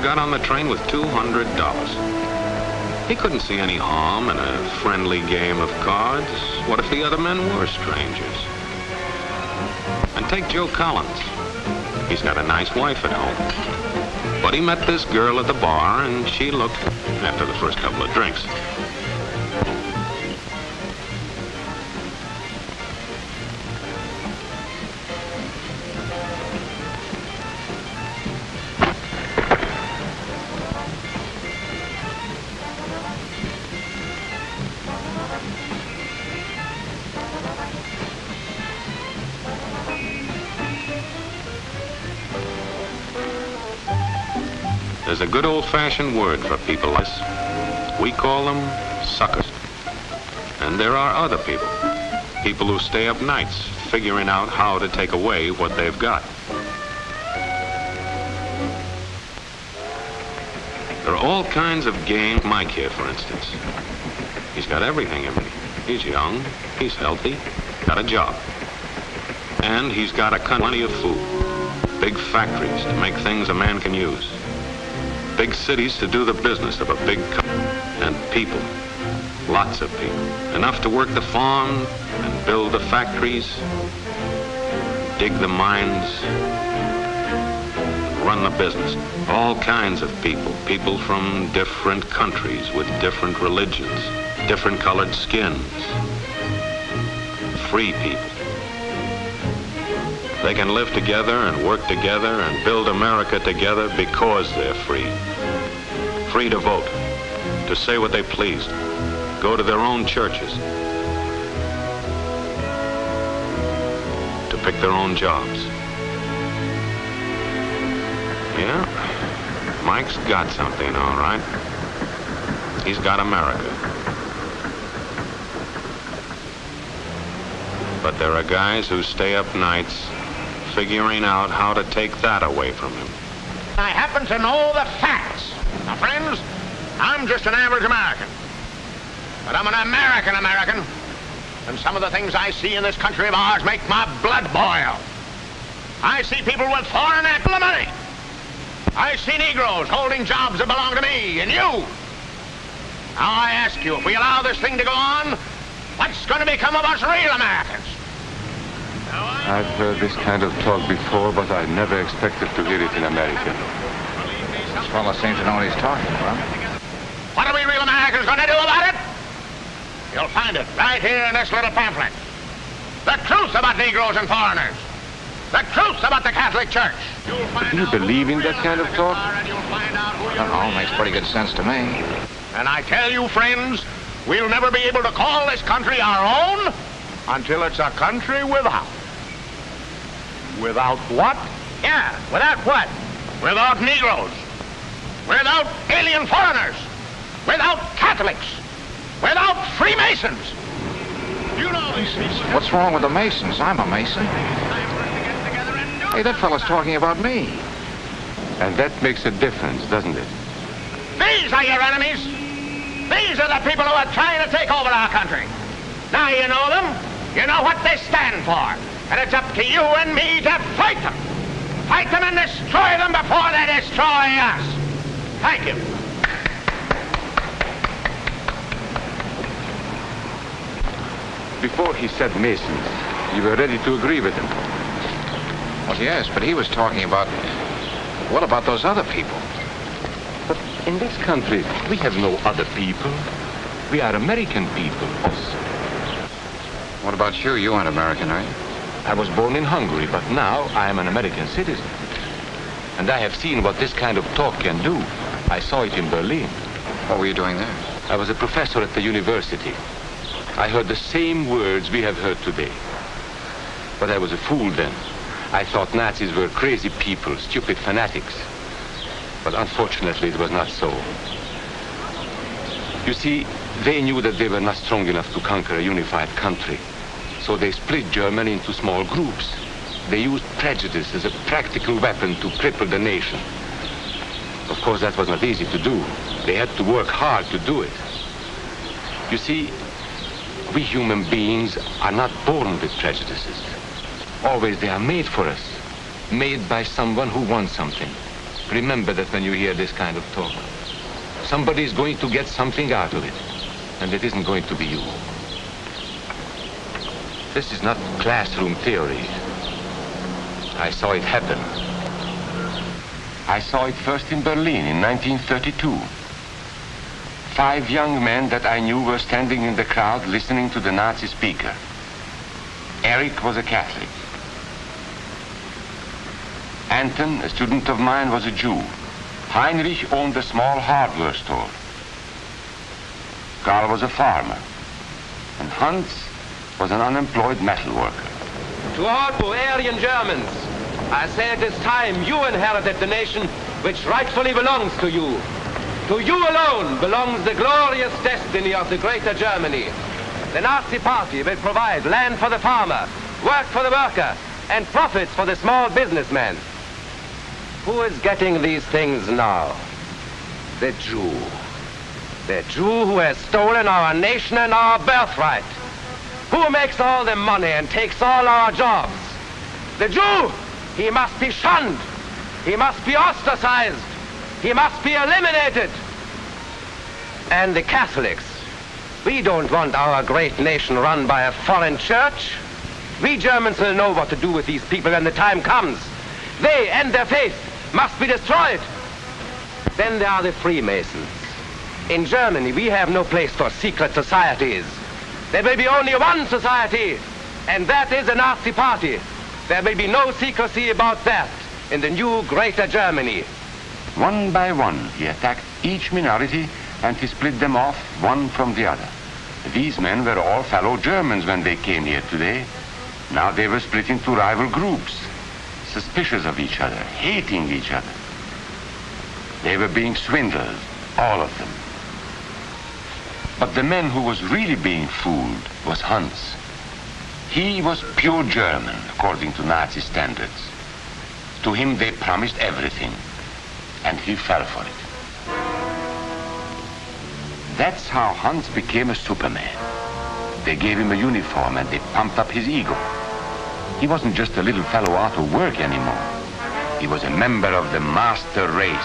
man got on the train with $200. He couldn't see any harm in a friendly game of cards. What if the other men were strangers? And take Joe Collins. He's got a nice wife at home. But he met this girl at the bar, and she looked, after the first couple of drinks. There's a good old-fashioned word for people like this. We call them suckers. And there are other people. People who stay up nights figuring out how to take away what they've got. There are all kinds of games. Mike here, for instance. He's got everything in me. He's young, he's healthy, got a job. And he's got plenty of food. Big factories to make things a man can use. Big cities to do the business of a big company. And people, lots of people. Enough to work the farm and build the factories, dig the mines, run the business. All kinds of people. People from different countries with different religions, different colored skins. Free people. They can live together and work together and build America together because they're free. Free to vote, to say what they please, go to their own churches, to pick their own jobs. Yeah, Mike's got something, all right. He's got America. But there are guys who stay up nights figuring out how to take that away from him. I happen to know the facts. Now, friends, I'm just an average American. But I'm an American. And some of the things I see in this country of ours make my blood boil. I see people with foreign money. I see Negroes holding jobs that belong to me and you. Now, I ask you, if we allow this thing to go on, what's going to become of us real Americans? I've heard this kind of talk before, but I never expected to hear it in America. This fellow seems to know what he's talking about. What are we real Americans going to do about it? You'll find it right here in this little pamphlet. The truth about Negroes and foreigners. The truth about the Catholic Church. Do you believe in that kind of talk? I don't know, makes pretty good sense to me. And I tell you, friends, we'll never be able to call this country our own until it's a country without. Without what? Yeah, without what? Without Negroes. Without alien foreigners. Without Catholics. Without Freemasons. You know these people. What's wrong with the Masons? I'm a Mason. Hey, that fellow's talking about me. And that makes a difference, doesn't it? These are your enemies. These are the people who are trying to take over our country. Now you know them. You know what they stand for. And it's up to you and me to fight them. Fight them and destroy them before they destroy us. Thank you. Before he said Masons, you were ready to agree with him. Well, yes, but he was talking about... What about those other people? But in this country, we have no other people. We are American people. What about you? You aren't American, are you? I was born in Hungary, but now I am an American citizen. And I have seen what this kind of talk can do. I saw it in Berlin. What were you doing there? I was a professor at the university. I heard the same words we have heard today. But I was a fool then. I thought Nazis were crazy people, stupid fanatics. But unfortunately, it was not so. You see, they knew that they were not strong enough to conquer a unified country. So they split Germany into small groups. They used prejudice as a practical weapon to cripple the nation. Of course, that was not easy to do. They had to work hard to do it. You see, we human beings are not born with prejudices. Always they are made for us. Made by someone who wants something. Remember that when you hear this kind of talk. Somebody is going to get something out of it, and it isn't going to be you. This is not classroom theory. I saw it happen. I saw it first in Berlin in 1932. 5 young men that I knew were standing in the crowd listening to the Nazi speaker. Eric was a Catholic. Anton, a student of mine, was a Jew. Heinrich owned a small hardware store. Karl was a farmer. And Hans was an unemployed metal worker. To all you Aryan Germans, I say it is time you inherited the nation which rightfully belongs to you. To you alone belongs the glorious destiny of the Greater Germany. The Nazi Party will provide land for the farmer, work for the worker, and profits for the small businessman. Who is getting these things now? The Jew. The Jew who has stolen our nation and our birthright. Who makes all the money and takes all our jobs? The Jew! He must be shunned. He must be ostracized. He must be eliminated. And the Catholics. We don't want our great nation run by a foreign church. We Germans will know what to do with these people when the time comes. They and their faith must be destroyed. Then there are the Freemasons. In Germany, we have no place for secret societies. There will be only one society, and that is the Nazi Party. There will be no secrecy about that in the new Greater Germany. One by one, he attacked each minority and he split them off one from the other. These men were all fellow Germans when they came here today. Now they were split into rival groups, suspicious of each other, hating each other. They were being swindled, all of them. But the man who was really being fooled was Hans. He was pure German, according to Nazi standards. To him they promised everything, and he fell for it. That's how Hans became a Superman. They gave him a uniform and they pumped up his ego. He wasn't just a little fellow out of work anymore. He was a member of the master race.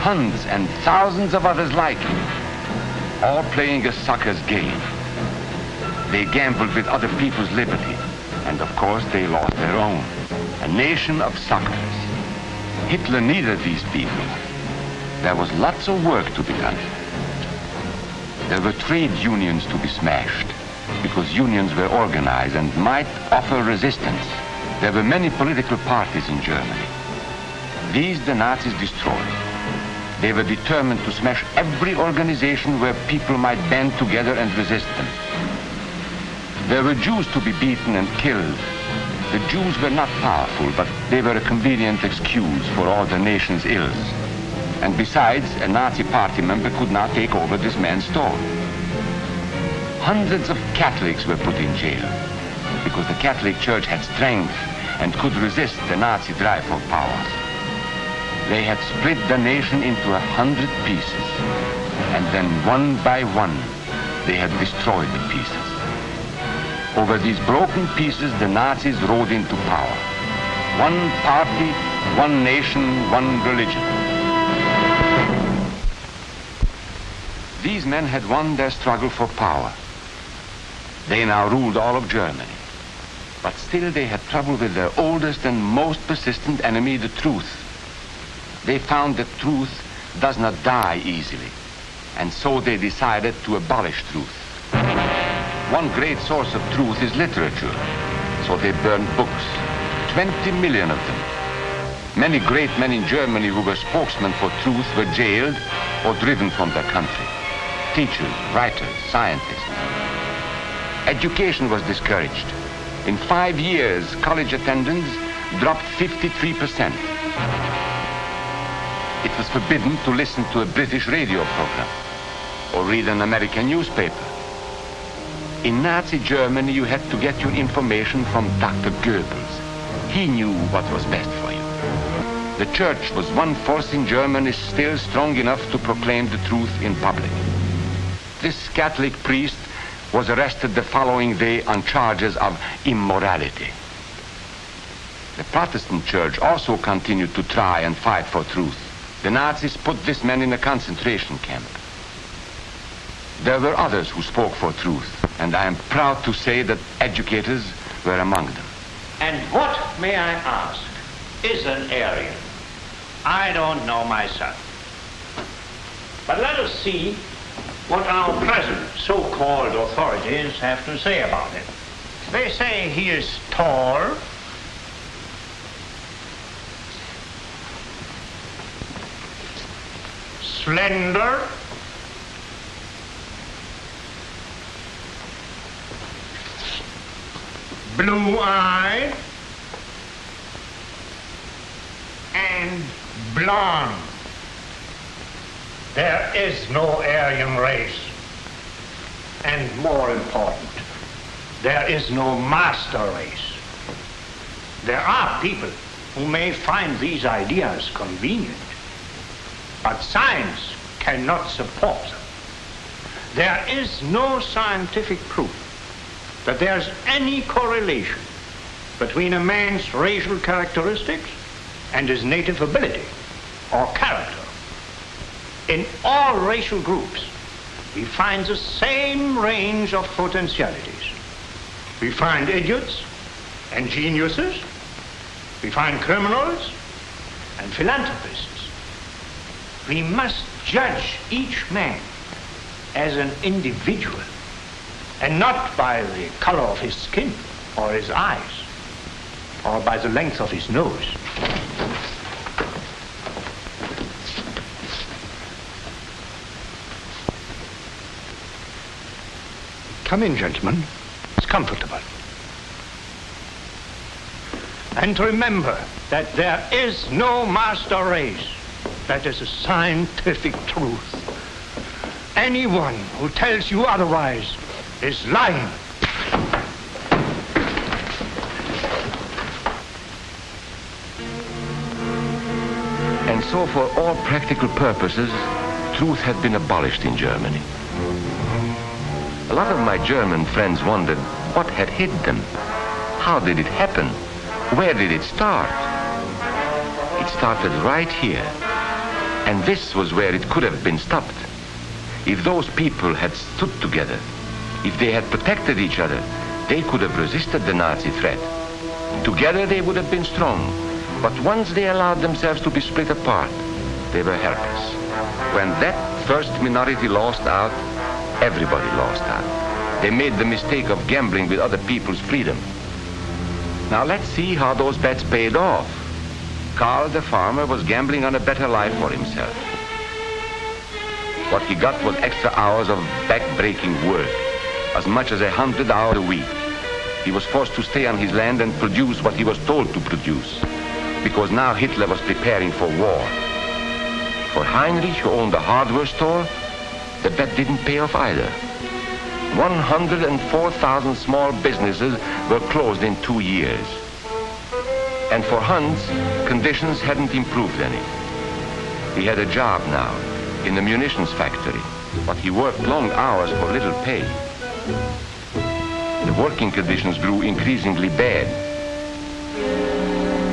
Hans and thousands of others like him, all playing a sucker's game. They gambled with other people's liberty, and of course they lost their own. A nation of suckers. Hitler needed these people. There was lots of work to be done. There were trade unions to be smashed, because unions were organized and might offer resistance. There were many political parties in Germany. These the Nazis destroyed. They were determined to smash every organization where people might band together and resist them. There were Jews to be beaten and killed. The Jews were not powerful, but they were a convenient excuse for all the nation's ills. And besides, a Nazi party member could not take over this man's store. Hundreds of Catholics were put in jail because the Catholic Church had strength and could resist the Nazi drive for power. They had split the nation into 100 pieces, and then one by one, they had destroyed the pieces. Over these broken pieces, the Nazis rode into power. One party, one nation, one religion. These men had won their struggle for power. They now ruled all of Germany. But still they had trouble with their oldest and most persistent enemy, the truth. They found that truth does not die easily, and so they decided to abolish truth. One great source of truth is literature, so they burned books, 20 million of them. Many great men in Germany who were spokesmen for truth were jailed or driven from their country. Teachers, writers, scientists. Education was discouraged. In 5 years, college attendance dropped 53%. It was forbidden to listen to a British radio program or read an American newspaper. In Nazi Germany, you had to get your information from Dr. Goebbels. He knew what was best for you. The church was one force in Germany still strong enough to proclaim the truth in public. This Catholic priest was arrested the following day on charges of immorality. The Protestant church also continued to try and fight for truth. The Nazis put this man in a concentration camp. There were others who spoke for truth, and I am proud to say that educators were among them. And what, may I ask, is an Aryan? I don't know myself. But let us see what our present so-called authorities have to say about it. They say he is tall, slender, blue-eyed, and blonde. There is no Aryan race. And more important, there is no master race. There are people who may find these ideas convenient, but science cannot support them. There is no scientific proof that there's any correlation between a man's racial characteristics and his native ability or character. In all racial groups, we find the same range of potentialities. We find idiots and geniuses. We find criminals and philanthropists. We must judge each man as an individual and not by the color of his skin or his eyes or by the length of his nose. Come in, gentlemen. It's comfortable. And remember that there is no master race. That is a scientific truth. Anyone who tells you otherwise is lying. And so for all practical purposes, truth had been abolished in Germany. A lot of my German friends wondered what had hit them. How did it happen? Where did it start? It started right here. And this was where it could have been stopped. If those people had stood together, if they had protected each other, they could have resisted the Nazi threat. Together they would have been strong. But once they allowed themselves to be split apart, they were helpless. When that first minority lost out, everybody lost out. They made the mistake of gambling with other people's freedom. Now let's see how those bets paid off. Karl the farmer was gambling on a better life for himself. What he got was extra hours of back-breaking work, as much as 100 hours a week. He was forced to stay on his land and produce what he was told to produce, because now Hitler was preparing for war. For Heinrich, who owned a hardware store, the bet didn't pay off either. 104,000 small businesses were closed in 2 years. And for Hans, conditions hadn't improved any. He had a job now in the munitions factory, but he worked long hours for little pay. The working conditions grew increasingly bad.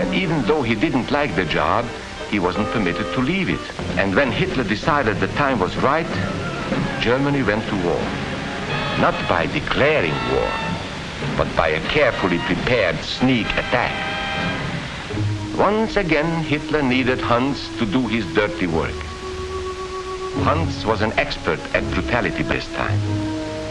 And even though he didn't like the job, he wasn't permitted to leave it. And when Hitler decided the time was right, Germany went to war. Not by declaring war, but by a carefully prepared sneak attack. Once again, Hitler needed Hans to do his dirty work. Hans was an expert at brutality this time,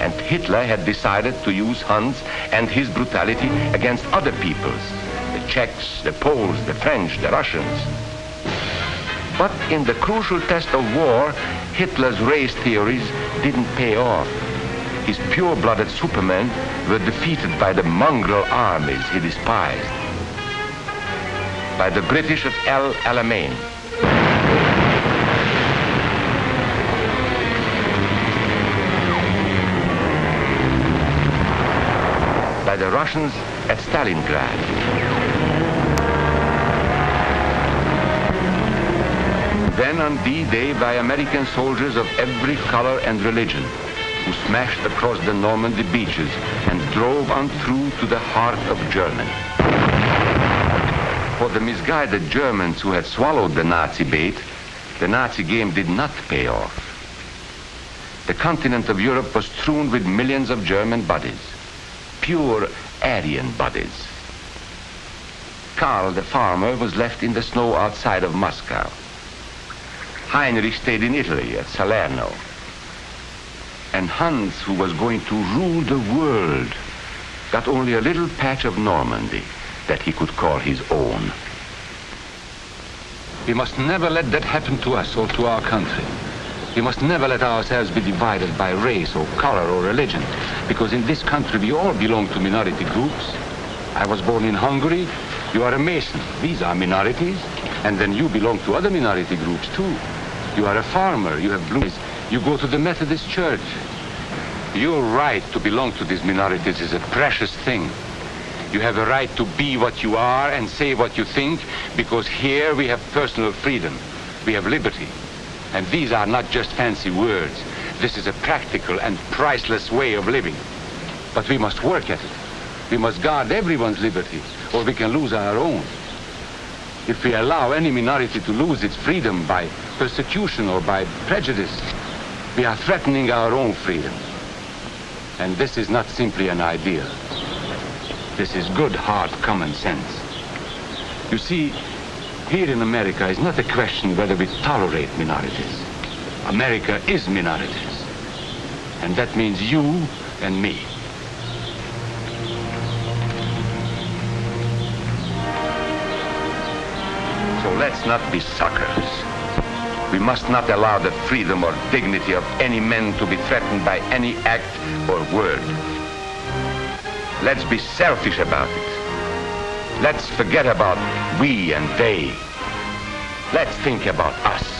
and Hitler had decided to use Hans and his brutality against other peoples, the Czechs, the Poles, the French, the Russians. But in the crucial test of war, Hitler's race theories didn't pay off. His pure-blooded supermen were defeated by the mongrel armies he despised. By the British at El Alamein. By the Russians at Stalingrad. Then on D-Day by American soldiers of every color and religion, who smashed across the Normandy beaches and drove on through to the heart of Germany. For the misguided Germans who had swallowed the Nazi bait, the Nazi game did not pay off. The continent of Europe was strewn with millions of German bodies, pure Aryan bodies. Karl, the farmer, was left in the snow outside of Moscow. Heinrich stayed in Italy at Salerno. And Hans, who was going to rule the world, got only a little patch of Normandy that he could call his own. We must never let that happen to us or to our country. We must never let ourselves be divided by race or color or religion, because in this country we all belong to minority groups. I was born in Hungary. You are a Mason. These are minorities. And then you belong to other minority groups too. You are a farmer. You have blue eyes. You go to the Methodist Church. Your right to belong to these minorities is a precious thing. You have a right to be what you are and say what you think, because here we have personal freedom. We have liberty. And these are not just fancy words. This is a practical and priceless way of living. But we must work at it. We must guard everyone's liberty, or we can lose our own. If we allow any minority to lose its freedom by persecution or by prejudice, we are threatening our own freedom. And this is not simply an idea. This is good, hard common sense. You see, here in America is not a question whether we tolerate minorities. America is minorities. And that means you and me. So let's not be suckers. We must not allow the freedom or dignity of any man to be threatened by any act or word. Let's be selfish about it. Let's forget about we and they. Let's think about us.